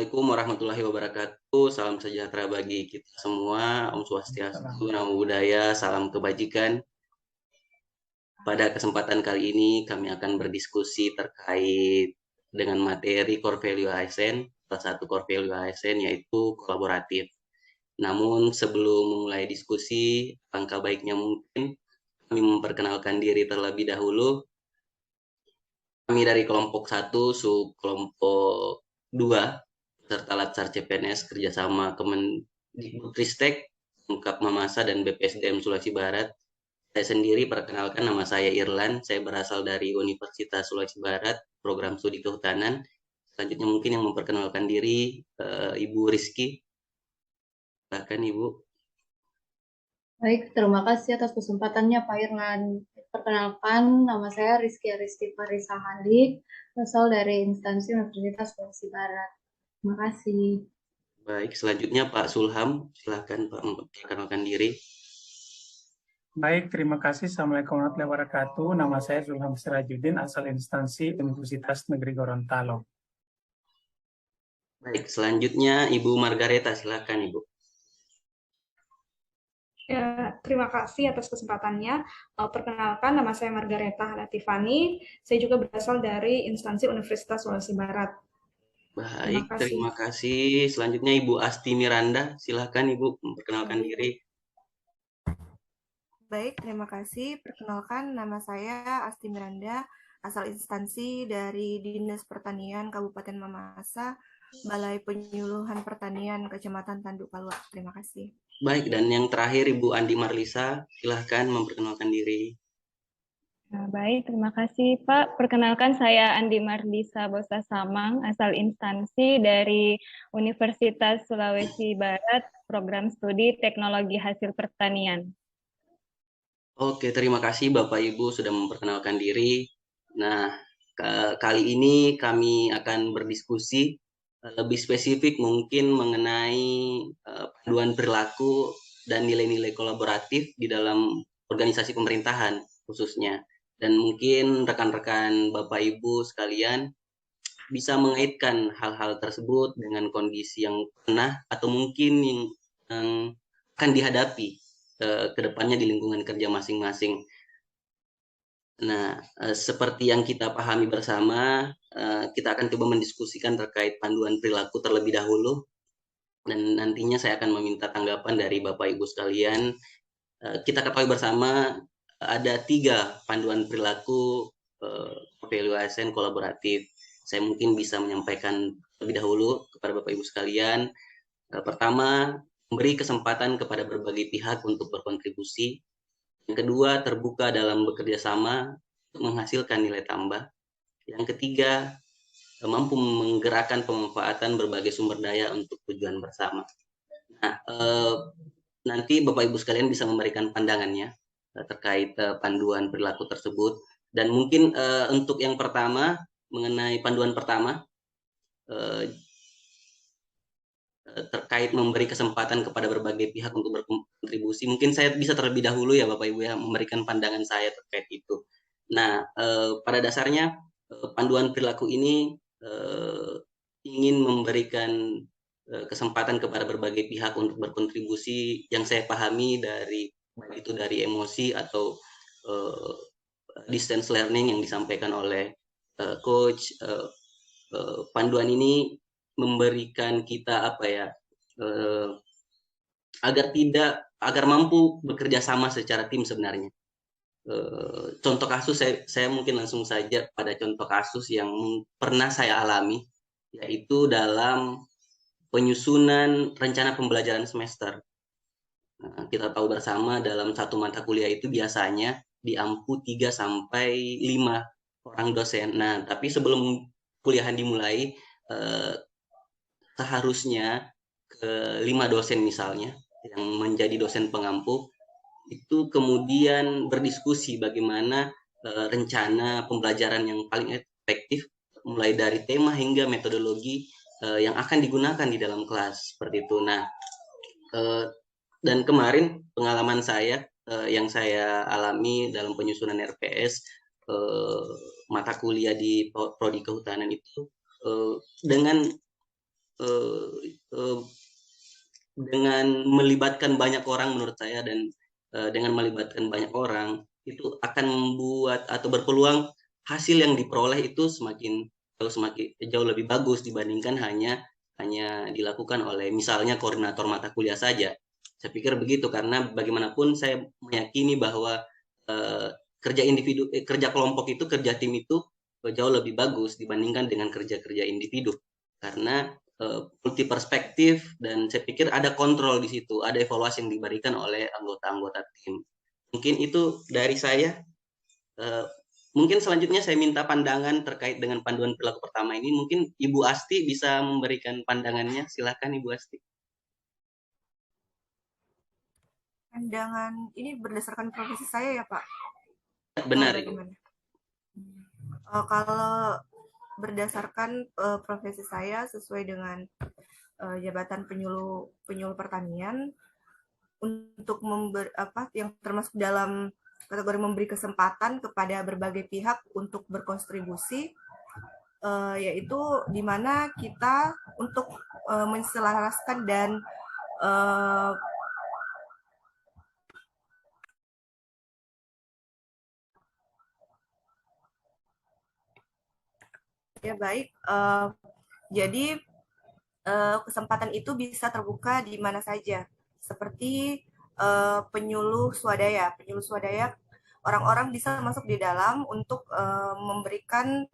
Assalamualaikum warahmatullahi wabarakatuh. Salam sejahtera bagi kita semua. Om Swastiastu, Namo Buddhaya, salam kebajikan. Pada kesempatan kali ini kami akan berdiskusi terkait dengan materi core value ASN. Salah satu core value ASN yaitu kolaboratif. Namun sebelum memulai diskusi, langkah baiknya mungkin kami memperkenalkan diri terlebih dahulu. Kami dari kelompok 1, sub kelompok 2, serta Latsar CPNS kerjasama Kemendikbudristek, Pemkab Mamasa, dan BPSDM Sulawesi Barat. Saya sendiri perkenalkan, nama saya Irlan, saya berasal dari Universitas Sulawesi Barat, program studi kehutanan. Selanjutnya mungkin yang memperkenalkan diri, Ibu Rizky. Silakan Ibu. Baik, terima kasih atas kesempatannya Pak Irlan. Perkenalkan, nama saya Rizky Farisa Halik, berasal dari instansi Universitas Sulawesi Barat. Terima kasih. Baik, selanjutnya Pak Sulham, silakan Pak memperkenalkan diri. Baik, terima kasih. Assalamualaikum warahmatullahi wabarakatuh. Nama saya Zulham Sirajuddin, asal instansi Universitas Negeri Gorontalo. Baik, selanjutnya Ibu Margareta, silakan Ibu. Ya, terima kasih atas kesempatannya. Perkenalkan, nama saya Margareta Latifani. Saya juga berasal dari instansi Universitas Sulawesi Barat. Baik, terima kasih. Selanjutnya Ibu Asti Miranda, silakan Ibu memperkenalkan diri. Baik, terima kasih. Perkenalkan, nama saya Asti Miranda, asal instansi dari Dinas Pertanian Kabupaten Mamasa, Balai Penyuluhan Pertanian Kecamatan Tanduk Palwa. Terima kasih. Baik, dan yang terakhir Ibu Andi Marlisa, silahkan memperkenalkan diri. Baik, terima kasih Pak. Perkenalkan saya Andi Marlisa Bosa Samang, asal instansi dari Universitas Sulawesi Barat, program studi Teknologi Hasil Pertanian. Oke, terima kasih Bapak Ibu sudah memperkenalkan diri. Nah, kali ini kami akan berdiskusi lebih spesifik mungkin mengenai panduan perilaku dan nilai-nilai kolaboratif di dalam organisasi pemerintahan khususnya. Dan mungkin rekan-rekan Bapak Ibu sekalian bisa mengaitkan hal-hal tersebut dengan kondisi yang pernah atau mungkin yang akan dihadapi ke depannya di lingkungan kerja masing-masing. Nah, seperti yang kita pahami bersama, kita akan coba mendiskusikan terkait panduan perilaku terlebih dahulu, dan nantinya saya akan meminta tanggapan dari Bapak Ibu sekalian. Kita ketahui bersama ada 3 panduan perilaku value ASN kolaboratif. Saya mungkin bisa menyampaikan terlebih dahulu kepada Bapak Ibu sekalian. Pertama, memberi kesempatan kepada berbagai pihak untuk berkontribusi. Yang kedua, terbuka dalam bekerja sama untuk menghasilkan nilai tambah. Yang ketiga, mampu menggerakkan pemanfaatan berbagai sumber daya untuk tujuan bersama. Nah, nanti Bapak Ibu sekalian bisa memberikan pandangannya terkait panduan perilaku tersebut. Dan mungkin untuk yang pertama, mengenai panduan pertama, terkait memberi kesempatan kepada berbagai pihak untuk berkontribusi. Mungkin saya bisa terlebih dahulu ya Bapak Ibu ya memberikan pandangan saya terkait itu. Nah, pada dasarnya panduan perilaku ini ingin memberikan kesempatan kepada berbagai pihak untuk berkontribusi yang saya pahami dari baik itu dari emosi atau distance learning yang disampaikan oleh coach. Panduan ini memberikan kita agar mampu bekerja sama secara tim sebenarnya. Contoh kasus saya mungkin langsung saja pada contoh kasus yang pernah saya alami, yaitu dalam penyusunan rencana pembelajaran semester. Nah, kita tahu bersama dalam satu mata kuliah itu biasanya diampu 3 sampai 5 orang dosen. Nah, tapi sebelum kuliahan dimulai, seharusnya ke-5 dosen misalnya yang menjadi dosen pengampu itu kemudian berdiskusi bagaimana rencana pembelajaran yang paling efektif mulai dari tema hingga metodologi yang akan digunakan di dalam kelas seperti itu. Nah, dan kemarin pengalaman saya yang saya alami dalam penyusunan RPS mata kuliah di prodi kehutanan itu dengan eh, eh, dengan melibatkan banyak orang menurut saya, dan dengan melibatkan banyak orang itu akan membuat atau berpeluang hasil yang diperoleh itu semakin jauh lebih bagus dibandingkan hanya dilakukan oleh misalnya koordinator mata kuliah saja. Saya pikir begitu, karena bagaimanapun saya meyakini bahwa kerja kelompok itu, kerja tim itu jauh lebih bagus dibandingkan dengan kerja-kerja individu, karena multi perspektif, dan saya pikir ada kontrol di situ, ada evaluasi yang diberikan oleh anggota-anggota tim. Mungkin itu dari saya. Mungkin selanjutnya saya minta pandangan terkait dengan panduan perilaku pertama ini. Mungkin Ibu Asti bisa memberikan pandangannya. Silakan Ibu Asti. Pandangan ini berdasarkan profesi saya ya Pak? Benar Ibu. Kalau berdasarkan profesi saya sesuai dengan jabatan penyuluh pertanian, untuk yang termasuk dalam kategori memberi kesempatan kepada berbagai pihak untuk berkontribusi, yaitu di mana kita untuk menselaraskan dan ya baik. Jadi kesempatan itu bisa terbuka di mana saja, seperti penyuluh swadaya. Penyuluh swadaya, orang-orang bisa masuk di dalam untuk memberikan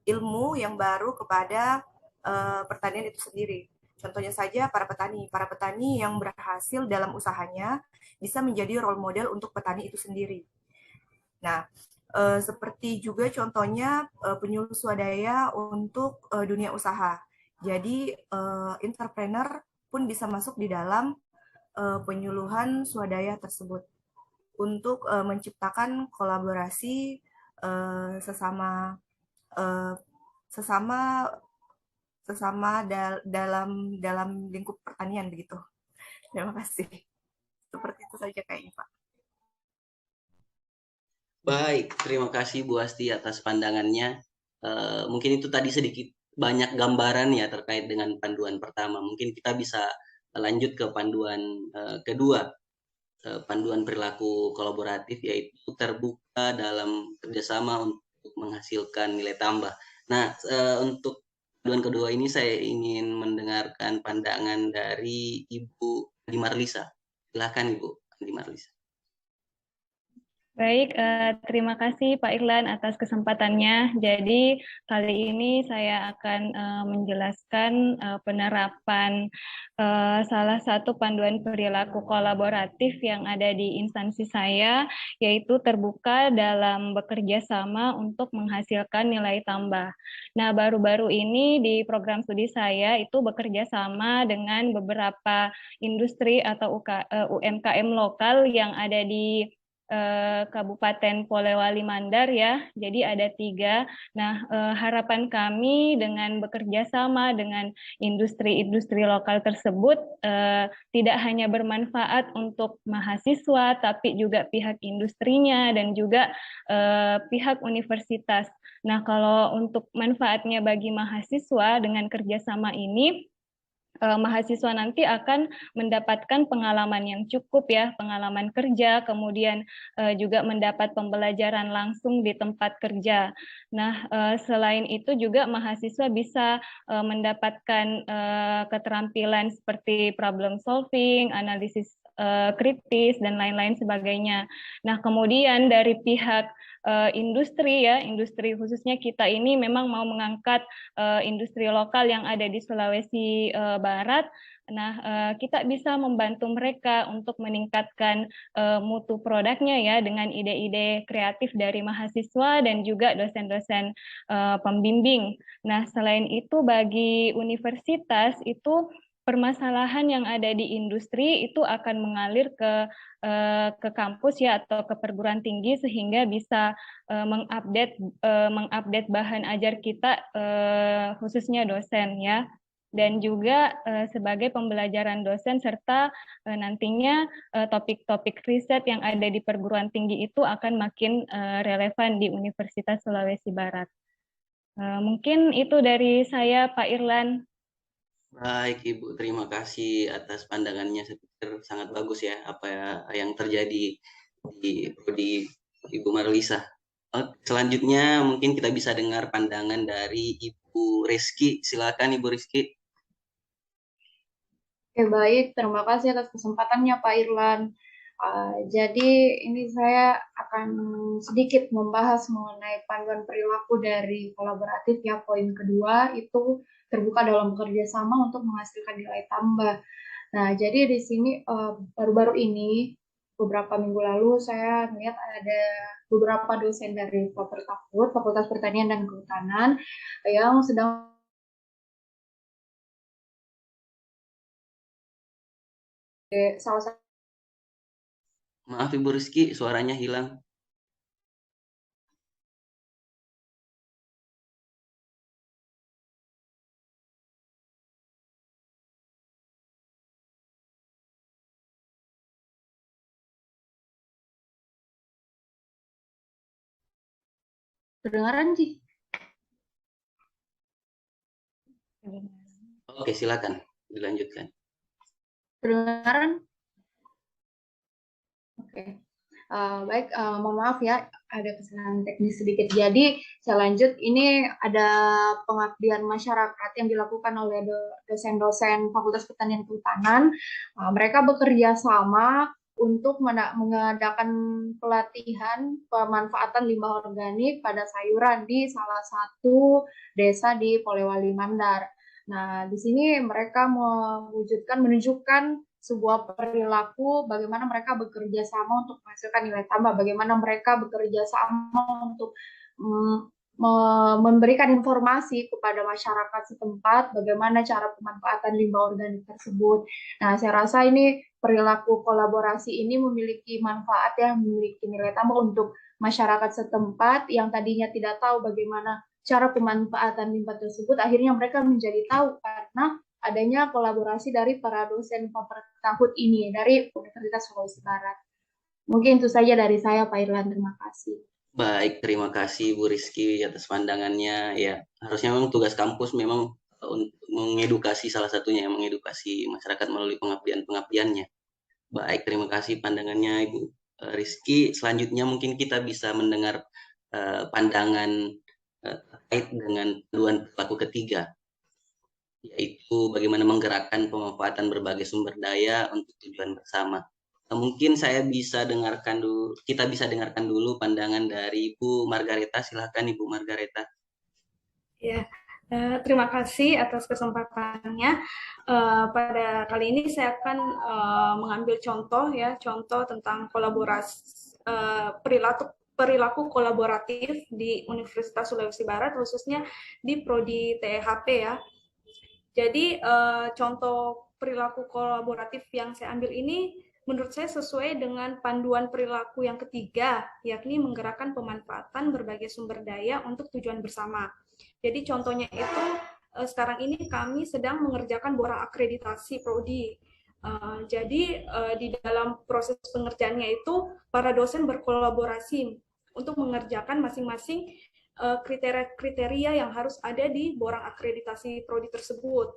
ilmu yang baru kepada pertanian itu sendiri. Contohnya saja para petani yang berhasil dalam usahanya bisa menjadi role model untuk petani itu sendiri. Nah, seperti juga contohnya penyuluh swadaya untuk dunia usaha. Jadi entrepreneur pun bisa masuk di dalam penyuluhan swadaya tersebut untuk menciptakan kolaborasi sesama dalam lingkup pertanian begitu. Terima kasih. Seperti itu saja kayaknya Pak. Baik, terima kasih Bu Asti atas pandangannya. Mungkin itu tadi sedikit banyak gambaran ya terkait dengan panduan pertama. Mungkin kita bisa lanjut ke panduan kedua, panduan perilaku kolaboratif, yaitu terbuka dalam kerjasama untuk menghasilkan nilai tambah. Nah, untuk panduan kedua ini saya ingin mendengarkan pandangan dari Ibu Andi Marlisa. Silakan Ibu Andi Marlisa. Baik, terima kasih Pak Irlan atas kesempatannya. Jadi kali ini saya akan menjelaskan penerapan salah satu panduan perilaku kolaboratif yang ada di instansi saya, yaitu terbuka dalam bekerja sama untuk menghasilkan nilai tambah. Nah, baru-baru ini di program studi saya itu bekerja sama dengan beberapa industri atau UMKM lokal yang ada di Kabupaten Polewali Mandar ya, jadi ada 3. Nah, harapan kami dengan bekerja sama dengan industri-industri lokal tersebut tidak hanya bermanfaat untuk mahasiswa, tapi juga pihak industrinya dan juga pihak universitas. Nah, kalau untuk manfaatnya bagi mahasiswa dengan kerjasama ini, mahasiswa nanti akan mendapatkan pengalaman yang cukup ya, pengalaman kerja, kemudian juga mendapat pembelajaran langsung di tempat kerja. Nah, selain itu juga mahasiswa bisa mendapatkan keterampilan seperti problem solving, analisis kritis, dan lain-lain sebagainya. Nah, kemudian dari pihak industri ya, industri khususnya kita ini memang mau mengangkat industri lokal yang ada di Sulawesi Barat. Nah, kita bisa membantu mereka untuk meningkatkan mutu produknya ya dengan ide-ide kreatif dari mahasiswa dan juga dosen-dosen pembimbing. Nah, selain itu bagi universitas itu permasalahan yang ada di industri itu akan mengalir ke kampus ya atau ke perguruan tinggi sehingga bisa mengupdate bahan ajar kita khususnya dosen ya, dan juga sebagai pembelajaran dosen serta nantinya topik-topik riset yang ada di perguruan tinggi itu akan makin relevan di Universitas Sulawesi Barat. Mungkin itu dari saya Pak Irlan. Baik Ibu, terima kasih atas pandangannya. Saya pikir sangat bagus ya apa yang terjadi di Ibu Marlisa. Selanjutnya mungkin kita bisa dengar pandangan dari Ibu Rizky. Silakan Ibu Rizky. Oke, baik. Terima kasih atas kesempatannya, Pak Irlan. Jadi ini saya akan sedikit membahas mengenai panduan perilaku dari kolaboratif ya. Poin kedua itu terbuka dalam kerjasama untuk menghasilkan nilai tambah. Nah, jadi di sini baru-baru ini beberapa minggu lalu saya melihat ada beberapa dosen dari Fakultas Pertanian dan Kehutanan yang sedang salah satu. Maaf Ibu Rizky, suaranya hilang. Kedengaran sih. Oke, silakan dilanjutkan. Kedengaran? Oke. Baik, mohon maaf ya, ada kesalahan teknis sedikit. Jadi, saya lanjut. Ini ada pengabdian masyarakat yang dilakukan oleh dosen-dosen Fakultas Pertanian Kehutanan. Mereka bekerja sama untuk mengadakan pelatihan pemanfaatan limbah organik pada sayuran di salah satu desa di Polewali Mandar. Nah, di sini mereka menunjukkan sebuah perilaku, bagaimana mereka bekerja sama untuk menghasilkan nilai tambah, bagaimana mereka bekerja sama untuk memberikan informasi kepada masyarakat setempat, bagaimana cara pemanfaatan limbah organik tersebut. Nah, saya rasa ini perilaku kolaborasi ini memiliki manfaat yang memiliki nilai tambah untuk masyarakat setempat yang tadinya tidak tahu bagaimana cara pemanfaatan limbah tersebut, akhirnya mereka menjadi tahu karena adanya kolaborasi dari para dosen tahun ini dari Universitas Sulawesi Barat. Mungkin itu saja dari saya, Pak Irlan. Terima kasih. Baik, terima kasih Bu Rizky atas pandangannya. Ya, harusnya memang tugas kampus memang untuk mengedukasi, salah satunya mengedukasi masyarakat melalui pengabdiannya. Baik, terima kasih pandangannya Ibu Rizky. Selanjutnya mungkin kita bisa mendengar pandangan terkait dengan panduan perilaku ketiga, yaitu bagaimana menggerakkan pemanfaatan berbagai sumber daya untuk tujuan bersama. Mungkin kita bisa dengarkan dulu pandangan dari Ibu Margareta. Silakan Ibu Margareta. Ya, terima kasih atas kesempatannya. Pada kali ini saya akan mengambil contoh tentang kolaborasi perilaku kolaboratif di Universitas Sulawesi Barat, khususnya di Prodi THP ya. Jadi contoh perilaku kolaboratif yang saya ambil ini menurut saya sesuai dengan panduan perilaku yang ketiga, yakni menggerakkan pemanfaatan berbagai sumber daya untuk tujuan bersama. Jadi contohnya itu sekarang ini kami sedang mengerjakan borang akreditasi prodi. Jadi di dalam proses pengerjaannya itu para dosen berkolaborasi untuk mengerjakan masing-masing kriteria-kriteria yang harus ada di borang akreditasi prodi tersebut.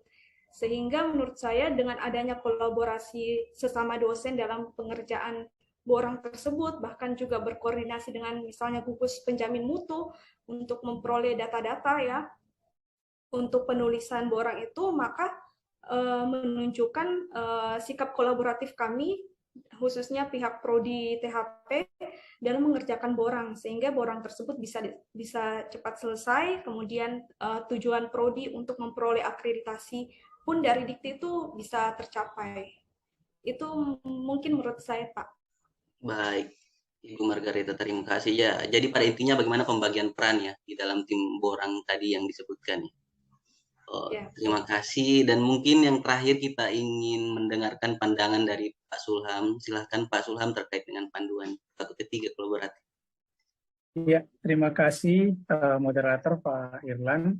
Sehingga menurut saya dengan adanya kolaborasi sesama dosen dalam pengerjaan borang tersebut, bahkan juga berkoordinasi dengan misalnya gugus penjamin mutu untuk memperoleh data-data ya, untuk penulisan borang itu, maka menunjukkan sikap kolaboratif kami, khususnya pihak Prodi THP, dalam mengerjakan borang, sehingga borang tersebut bisa cepat selesai, kemudian tujuan Prodi untuk memperoleh akreditasi pun dari Dikti itu bisa tercapai. Itu mungkin menurut saya, Pak. Baik, Ibu Margareta, terima kasih ya. Jadi pada intinya bagaimana pembagian peran ya di dalam tim borang tadi yang disebutkan ya. Terima kasih, dan mungkin yang terakhir kita ingin mendengarkan pandangan dari Pak Sulham. Silahkan Pak Sulham terkait dengan panduan perilaku ketiga kolaboratif. Ya, terima kasih moderator Pak Irlan.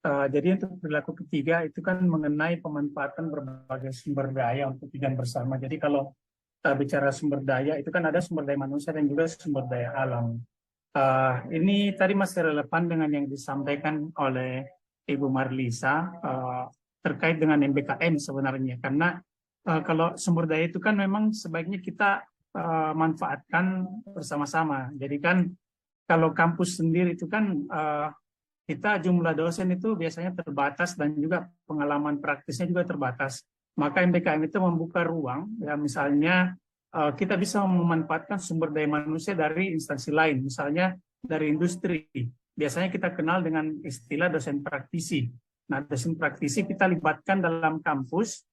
Jadi untuk perilaku ketiga itu kan mengenai pemanfaatan berbagai sumber daya untuk tujuan bersama. Jadi kalau bicara sumber daya itu kan ada sumber daya manusia dan juga sumber daya alam. Ini tadi masih relevan dengan yang disampaikan oleh Ibu Marlisa terkait dengan MBKM sebenarnya, karena kalau sumber daya itu kan memang sebaiknya kita manfaatkan bersama-sama. Jadi kan kalau kampus sendiri itu kan kita jumlah dosen itu biasanya terbatas dan juga pengalaman praktisnya juga terbatas. Maka MBKM itu membuka ruang, ya misalnya kita bisa memanfaatkan sumber daya manusia dari instansi lain, misalnya dari industri. Biasanya kita kenal dengan istilah dosen praktisi. Nah, dosen praktisi kita libatkan dalam kampus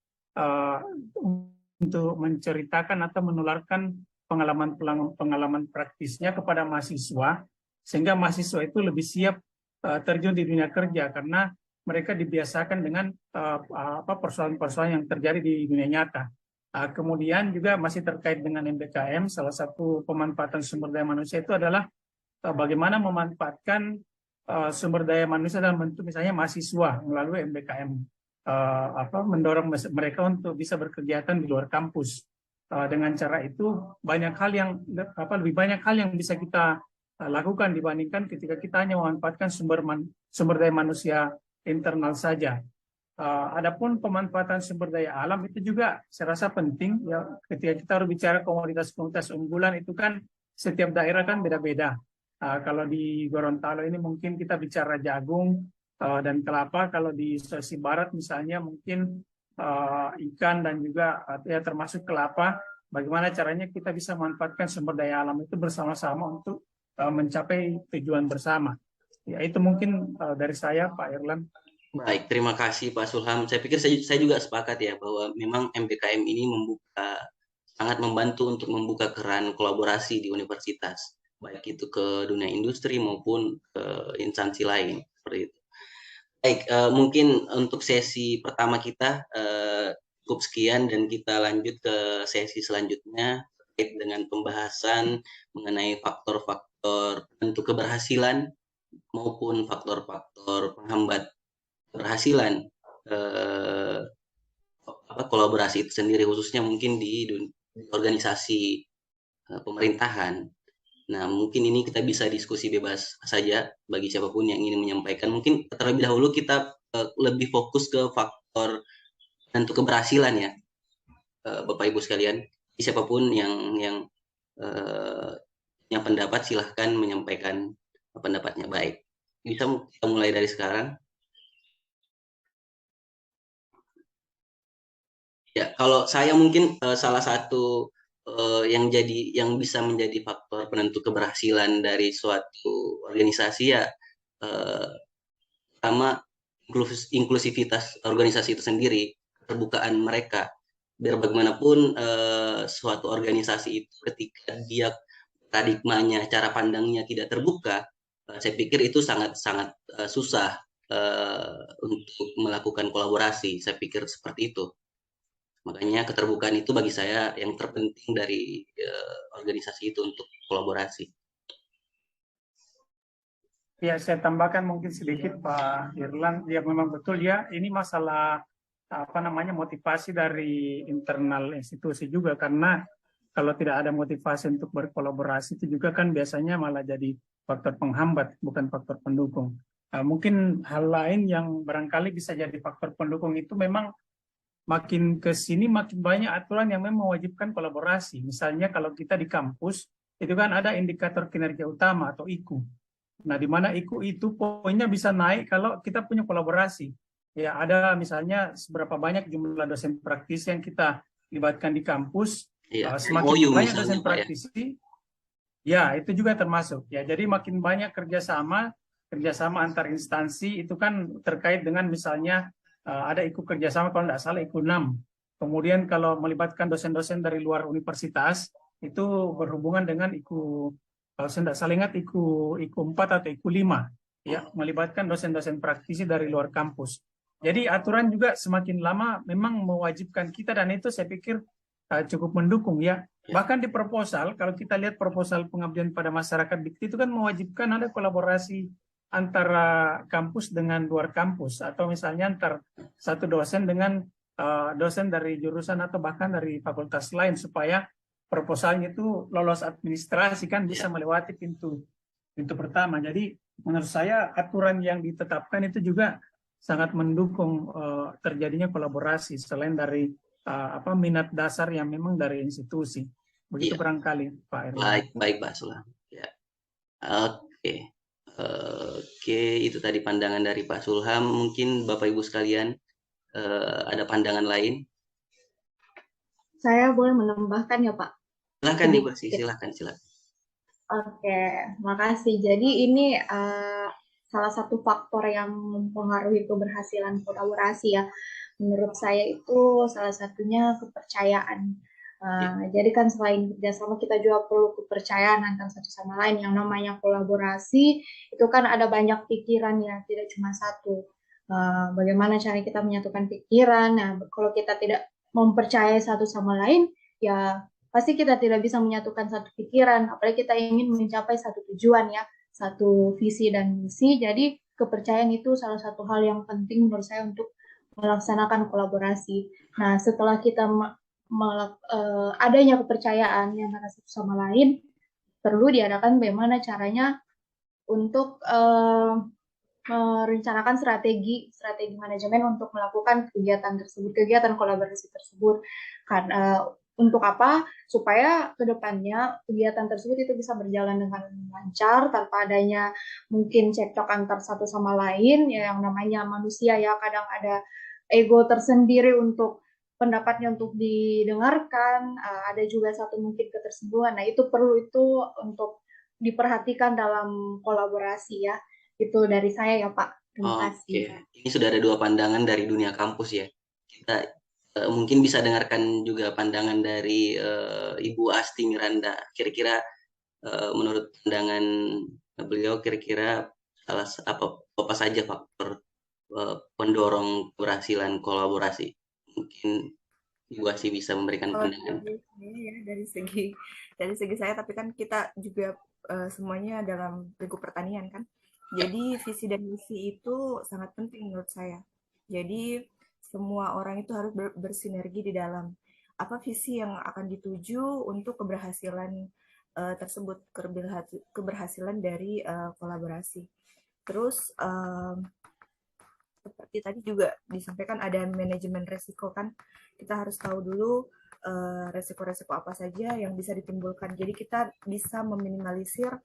untuk menceritakan atau menularkan pengalaman praktisnya kepada mahasiswa, sehingga mahasiswa itu lebih siap terjun di dunia kerja karena mereka dibiasakan dengan persoalan-persoalan yang terjadi di dunia nyata. Kemudian juga masih terkait dengan MBKM, salah satu pemanfaatan sumber daya manusia itu adalah bagaimana memanfaatkan sumber daya manusia dalam bentuk misalnya mahasiswa melalui MBKM, mendorong mereka untuk bisa berkegiatan di luar kampus. Dengan cara itu banyak hal yang lebih banyak hal yang bisa kita lakukan dibandingkan ketika kita hanya memanfaatkan sumber daya manusia internal saja. Adapun pemanfaatan sumber daya alam itu juga saya rasa penting ya, ketika kita berbicara komoditas-komoditas unggulan itu kan setiap daerah kan beda-beda. Kalau di Gorontalo ini mungkin kita bicara jagung dan kelapa, kalau di Sulawesi Barat misalnya mungkin ikan dan juga ya termasuk kelapa. Bagaimana caranya kita bisa memanfaatkan sumber daya alam itu bersama-sama untuk mencapai tujuan bersama. Ya itu mungkin dari saya, Pak Irlan. Baik, terima kasih Pak Sulham. Saya pikir saya juga sepakat ya bahwa memang MBKM ini sangat membantu untuk membuka keran kolaborasi di universitas, baik itu ke dunia industri maupun ke instansi lain seperti itu. Baik, mungkin untuk sesi pertama kita cukup sekian dan kita lanjut ke sesi selanjutnya terkait dengan pembahasan mengenai faktor-faktor penentu keberhasilan maupun faktor-faktor penghambat keberhasilan kolaborasi itu sendiri, khususnya mungkin di organisasi pemerintahan. Nah, mungkin ini kita bisa diskusi bebas saja bagi siapapun yang ingin menyampaikan. Mungkin terlebih dahulu kita lebih fokus ke faktor penentu keberhasilan ya, Bapak Ibu sekalian. Siapapun yang pendapat silahkan menyampaikan pendapatnya. Baik, bisa kita mulai dari sekarang. Ya, kalau saya mungkin salah satu yang bisa menjadi faktor penentu keberhasilan dari suatu organisasi ya pertama inklusivitas organisasi itu sendiri, keterbukaan mereka. Biar bagaimanapun suatu organisasi itu ketika dia paradigmanya, cara pandangnya tidak terbuka, saya pikir itu sangat susah untuk melakukan kolaborasi. Saya pikir seperti itu. Makanya keterbukaan itu bagi saya yang terpenting dari organisasi itu untuk kolaborasi. Ya, saya tambahkan mungkin sedikit Pak Irlan. Ya memang betul ya, ini masalah motivasi dari internal institusi juga, karena kalau tidak ada motivasi untuk berkolaborasi itu juga kan biasanya malah jadi faktor penghambat, bukan faktor pendukung. Mungkin hal lain yang barangkali bisa jadi faktor pendukung itu memang makin ke sini makin banyak aturan yang memang mewajibkan kolaborasi. Misalnya kalau kita di kampus, itu kan ada indikator kinerja utama atau IKU. Nah, di mana IKU itu poinnya bisa naik kalau kita punya kolaborasi. Ya, ada misalnya seberapa banyak jumlah dosen praktisi yang kita libatkan di kampus. Iya. Semakin banyak dosen praktisi, ya itu juga termasuk. Ya, jadi makin banyak kerjasama antar instansi itu kan terkait dengan misalnya ada IKU kerjasama kalau tidak salah IKU 6. Kemudian kalau melibatkan dosen-dosen dari luar universitas itu berhubungan dengan IKU, kalau saya tidak salah ingat IKU 4 atau IKU 5, ya, melibatkan dosen-dosen praktisi dari luar kampus. Jadi aturan juga semakin lama memang mewajibkan kita, dan itu saya pikir cukup mendukung ya. Bahkan di proposal, kalau kita lihat proposal pengabdian pada masyarakat Dikti itu kan mewajibkan ada kolaborasi antara kampus dengan luar kampus, atau misalnya antar satu dosen dengan dosen dari jurusan atau bahkan dari fakultas lain, supaya proposalnya itu lolos administrasi kan bisa melewati pintu pertama. Jadi menurut saya aturan yang ditetapkan itu juga sangat mendukung terjadinya kolaborasi selain dari minat dasar yang memang dari institusi. Begitu Iya. barangkali Pak Erlan. Baik Pak Sulam. Ya. Oke. Oke, itu tadi pandangan dari Pak Sulham. Mungkin Bapak Ibu sekalian ada pandangan lain? Saya boleh menambahkan ya Pak? Silakan Ibu sih, silakan. Oke, makasih. Jadi ini salah satu faktor yang mempengaruhi keberhasilan kolaborasi ya. Menurut saya itu salah satunya kepercayaan. Jadi kan selain kerjasama kita juga perlu kepercayaan antara satu sama lain. Yang namanya kolaborasi itu kan ada banyak pikiran ya, tidak cuma satu. Bagaimana cara kita menyatukan pikiran? Nah, kalau kita tidak mempercayai satu sama lain, ya pasti kita tidak bisa menyatukan satu pikiran. Apalagi kita ingin mencapai satu tujuan ya, satu visi dan misi. Jadi kepercayaan itu salah satu hal yang penting menurut saya untuk melaksanakan kolaborasi. Nah, setelah kita adanya kepercayaan yang antara satu sama lain, perlu diadakan bagaimana caranya untuk merencanakan strategi manajemen untuk melakukan kegiatan kolaborasi tersebut. Karena untuk apa? Supaya kedepannya kegiatan tersebut itu bisa berjalan dengan lancar tanpa adanya mungkin cekcok antar satu sama lain. Ya, yang namanya manusia ya kadang ada ego tersendiri untuk pendapatnya untuk didengarkan, ada juga satu mungkin ketersinggungan. Nah, itu perlu untuk diperhatikan dalam kolaborasi ya. Itu dari saya ya Pak. Terima kasih. Ini sudah ada dua pandangan dari dunia kampus ya. Kita mungkin bisa dengarkan juga pandangan dari Ibu Asti Miranda. Kira-kira menurut pandangan beliau kira-kira apa saja faktor pendorong keberhasilan kolaborasi? Mungkin Ibu Asti bisa memberikan pandangan. Ya, dari segi saya, tapi kan kita juga semuanya dalam lingkup pertanian kan. Jadi visi dan misi itu sangat penting menurut saya. Jadi semua orang itu harus bersinergi di dalam apa visi yang akan dituju untuk keberhasilan tersebut, keberhasilan dari kolaborasi. Terus seperti tadi juga disampaikan ada manajemen resiko kan, kita harus tahu dulu resiko-resiko apa saja yang bisa ditimbulkan. Jadi kita bisa meminimalisir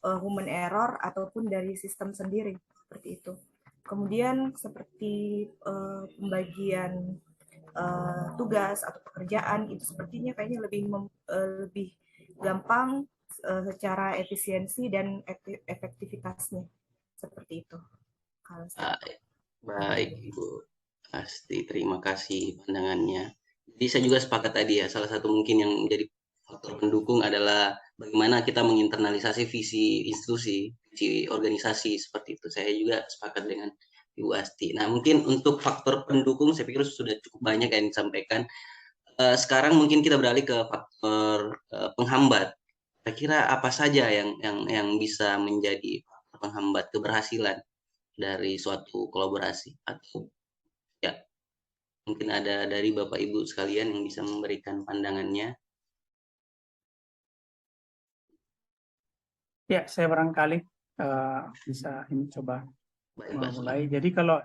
human error ataupun dari sistem sendiri seperti itu. Kemudian seperti pembagian tugas atau pekerjaan itu sepertinya kayaknya lebih gampang secara efisiensi dan efektivitasnya seperti itu. Baik Ibu Asti, terima kasih pandangannya. Jadi saya juga sepakat tadi ya, salah satu mungkin yang menjadi faktor pendukung adalah bagaimana kita menginternalisasi visi institusi, visi organisasi seperti itu. Saya juga sepakat dengan Ibu Asti. Nah, mungkin untuk faktor pendukung saya pikir sudah cukup banyak yang disampaikan. Sekarang mungkin kita beralih ke faktor penghambat. Kira-kira apa saja yang bisa menjadi penghambat keberhasilan dari suatu kolaborasi? Atau ya mungkin ada dari Bapak Ibu sekalian yang bisa memberikan pandangannya. Ya, saya barangkali bisa ini coba mulai. Jadi kalau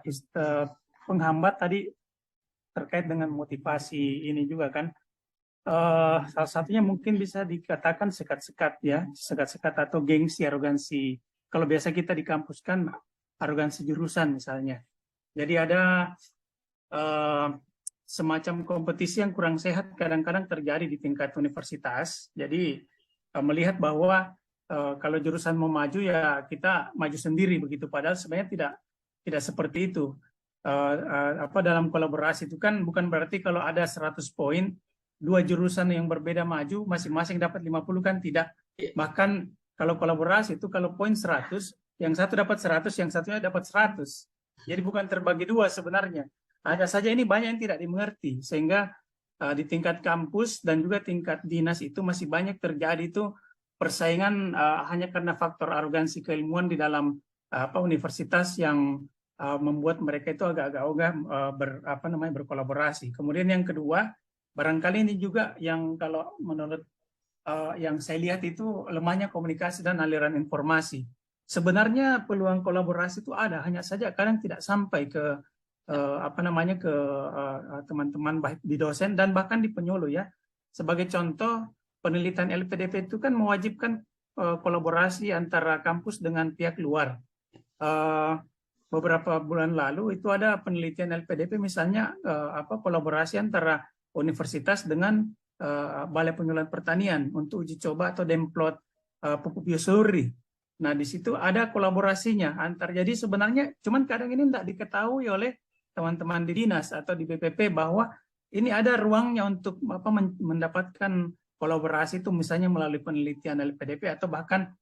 penghambat tadi terkait dengan motivasi ini juga kan, salah satunya mungkin bisa dikatakan sekat-sekat ya, sekat-sekat atau gengsi, arogansi. Kalau biasa kita di kampus kan arogansi jurusan misalnya. Jadi ada semacam kompetisi yang kurang sehat kadang-kadang terjadi di tingkat universitas. Jadi melihat bahwa kalau jurusan mau maju ya kita maju sendiri begitu. Padahal sebenarnya tidak seperti itu. Dalam kolaborasi itu kan bukan berarti kalau ada 100 poin, dua jurusan yang berbeda maju masing-masing dapat 50 kan tidak. Bahkan kalau kolaborasi itu kalau poin 100, yang satu dapat 100, yang satunya dapat 100. Jadi bukan terbagi dua sebenarnya. Ada saja ini banyak yang tidak dimengerti. Sehingga di tingkat kampus dan juga tingkat dinas itu masih banyak terjadi itu persaingan hanya karena faktor arogansi keilmuan di dalam universitas yang membuat mereka itu agak-agak ogah berkolaborasi. Kemudian yang kedua, barangkali ini juga yang kalau menurut yang saya lihat itu lemahnya komunikasi dan aliran informasi. sebenarnya peluang kolaborasi itu ada, hanya saja kadang tidak sampai ke teman-teman baik di dosen dan bahkan di penyuluh ya. Sebagai contoh, penelitian LPDP itu kan mewajibkan kolaborasi antara kampus dengan pihak luar. Beberapa bulan lalu itu ada penelitian LPDP misalnya kolaborasi antara universitas dengan Balai Pengelolaan Pertanian untuk uji coba atau demplot pupuk biosluri. Nah, di situ ada kolaborasinya antar. Jadi sebenarnya cuman kadang ini tidak diketahui oleh teman-teman di dinas atau di BPP bahwa ini ada ruangnya untuk mendapatkan kolaborasi itu misalnya melalui penelitian LPDP atau bahkan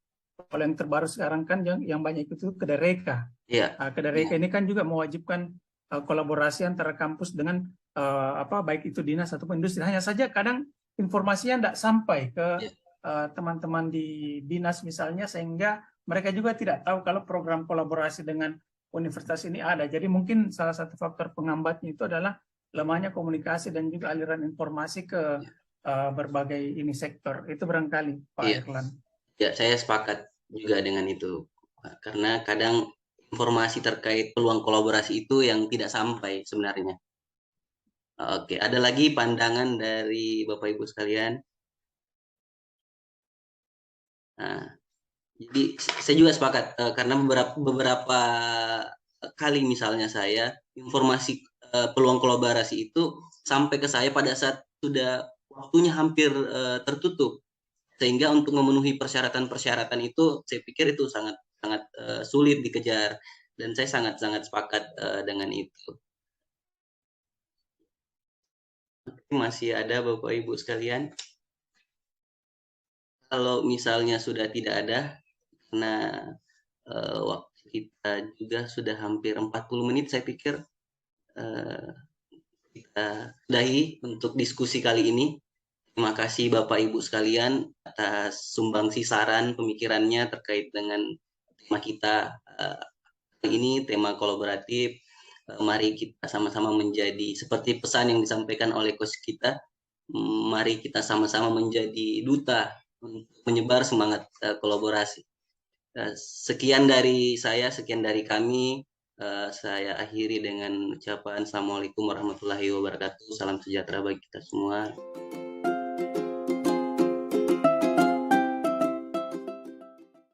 kalau yang terbaru sekarang kan yang banyak itu Kedereka. Iya. Kedereka ini kan juga mewajibkan kolaborasi antara kampus dengan baik itu dinas ataupun industri. Hanya saja kadang informasinya tidak sampai ke teman-teman di dinas misalnya, sehingga mereka juga tidak tahu kalau program kolaborasi dengan universitas ini ada. Jadi mungkin salah satu faktor penghambatnya itu adalah lemahnya komunikasi dan juga aliran informasi ke berbagai ini sektor. Itu barangkali Pak Irlan. Ya, saya sepakat juga dengan itu. Karena kadang informasi terkait peluang kolaborasi itu yang tidak sampai sebenarnya. Oke, ada lagi pandangan dari Bapak Ibu sekalian? Nah, jadi saya juga sepakat karena beberapa kali misalnya saya informasi peluang kolaborasi itu sampai ke saya pada saat sudah waktunya hampir tertutup, sehingga untuk memenuhi persyaratan-persyaratan itu saya pikir itu sangat sulit dikejar, dan saya sangat sepakat dengan itu. Masih ada Bapak Ibu sekalian? Kalau misalnya sudah tidak ada, karena waktu kita juga sudah hampir 40 menit, saya pikir kita sudahi untuk diskusi kali ini. Terima kasih Bapak Ibu sekalian atas sumbangsi saran pemikirannya terkait dengan tema kita kali ini, tema kolaboratif. Mari kita sama-sama menjadi seperti pesan yang disampaikan oleh coach kita. Mari kita sama-sama menjadi duta untuk menyebar semangat kolaborasi. Sekian dari saya, sekian dari kami. Saya akhiri dengan ucapan Assalamualaikum warahmatullahi wabarakatuh. Salam sejahtera bagi kita semua.